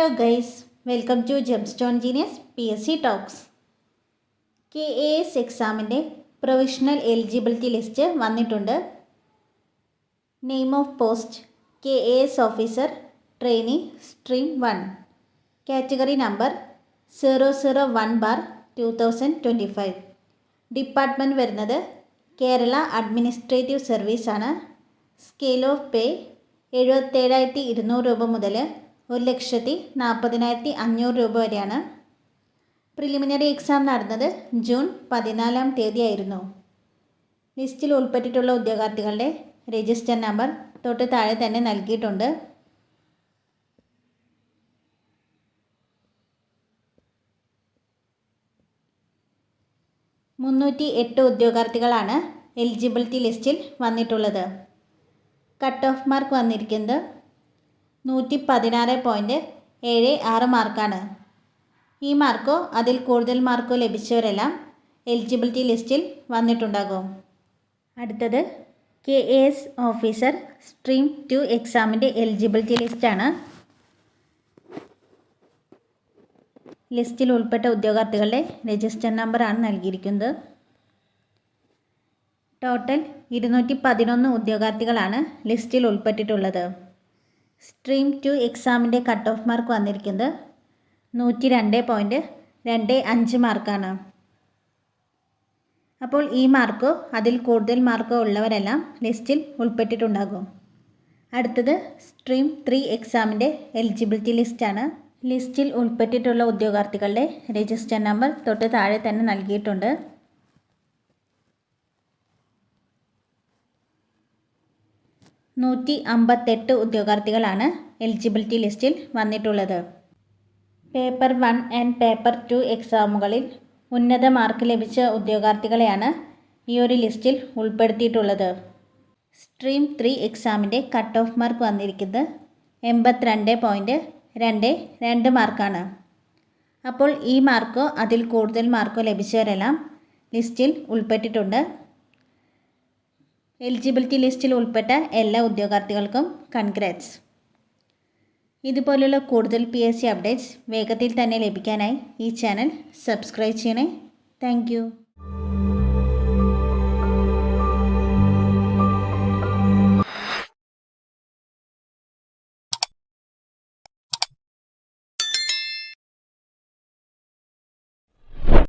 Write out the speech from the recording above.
Hello guys, welcome to Gemstone Genius PSC Talks. KAS എക്സാമിൻ്റെ provisional eligibility list വന്നിട്ടുണ്ട്. Name of post KAS officer trainee stream 1, category number 001/2025. Department വരുന്നത് Kerala administrative service ആണ്. Scale of pay 77,200 രൂപ മുതൽ 1,40,500 രൂപ വരെയാണ്. Preliminary exam നടന്നത് June 14-ാം തീയതി ആയിരുന്നു. ലിസ്റ്റിൽ ഉൾപ്പെട്ടിട്ടുള്ള ഉദ്യോഗാർത്ഥികളുടെ രജിസ്റ്റർ നമ്പർ തൊട്ട് താഴെ തന്നെ നൽകിയിട്ടുണ്ട്. (308) ഉദ്യോഗാർത്ഥികളാണ് എലിജിബിലിറ്റി ലിസ്റ്റിൽ വന്നിട്ടുള്ളത്. കട്ട് ഓഫ് മാർക്ക് വന്നിരിക്കുന്നത് 116.76 മാർക്കാണ്. ഈ മാർക്കോ അതിൽ കൂടുതൽ മാർക്കോ ലഭിച്ചവരെല്ലാം എലിജിബിലിറ്റി ലിസ്റ്റിൽ വന്നിട്ടുണ്ടാകും. അടുത്തത് KAS ഓഫീസർ സ്ട്രീം 2 എക്സാമിൻ്റെ എലിജിബിലിറ്റി ലിസ്റ്റാണ്. ലിസ്റ്റിൽ ഉൾപ്പെട്ട ഉദ്യോഗാർത്ഥികളുടെ രജിസ്റ്റർ നമ്പറാണ് നൽകിയിരിക്കുന്നത്. ടോട്ടൽ 211 ഉദ്യോഗാർത്ഥികളാണ് ലിസ്റ്റിൽ ഉൾപ്പെട്ടിട്ടുള്ളത്. സ്ട്രീം 2 എക്സാമിൻ്റെ കട്ട് ഓഫ് മാർക്ക് വന്നിരിക്കുന്നത് 102.25 മാർക്കാണ്. അപ്പോൾ ഈ മാർക്കോ അതിൽ കൂടുതൽ മാർക്കോ ഉള്ളവരെല്ലാം ലിസ്റ്റിൽ ഉൾപ്പെട്ടിട്ടുണ്ടാകും. അടുത്തത് സ്ട്രീം 3 എക്സാമിൻ്റെ എലിജിബിലിറ്റി ലിസ്റ്റാണ്. ലിസ്റ്റിൽ ഉൾപ്പെട്ടിട്ടുള്ള ഉദ്യോഗാർത്ഥികളുടെ രജിസ്റ്റർ നമ്പർ തൊട്ട് താഴെ തന്നെ നൽകിയിട്ടുണ്ട്. 158 ഉദ്യോഗാർത്ഥികളാണ് എലിജിബിലിറ്റി ലിസ്റ്റിൽ വന്നിട്ടുള്ളത്. പേപ്പർ 1 ആൻഡ് പേപ്പർ 2 എക്സാമുകളിൽ ഉന്നത മാർക്ക് ലഭിച്ച ഉദ്യോഗാർത്ഥികളെയാണ് ഈ ഒരു ലിസ്റ്റിൽ ഉൾപ്പെടുത്തിയിട്ടുള്ളത്. സ്ട്രീം 3 എക്സാമിൻ്റെ കട്ട് ഓഫ് മാർക്ക് വന്നിരിക്കുന്നത് 82.22 മാർക്കാണ്. അപ്പോൾ ഈ മാർക്കോ അതിൽ കൂടുതൽ മാർക്കോ ലഭിച്ചവരെല്ലാം ലിസ്റ്റിൽ ഉൾപ്പെട്ടിട്ടുണ്ട്. എലിജിബിലിറ്റി ലിസ്റ്റിൽ ഉൾപ്പെട്ട എല്ലാ ഉദ്യോഗാർത്ഥികൾക്കും കൺഗ്രാറ്റ്സ്. ഇതുപോലുള്ള കൂടുതൽ PSC അപ്ഡേറ്റ്സ് വേഗത്തിൽ തന്നെ ലഭിക്കാനായി ഈ ചാനൽ സബ്സ്ക്രൈബ് ചെയ്യണേ. താങ്ക്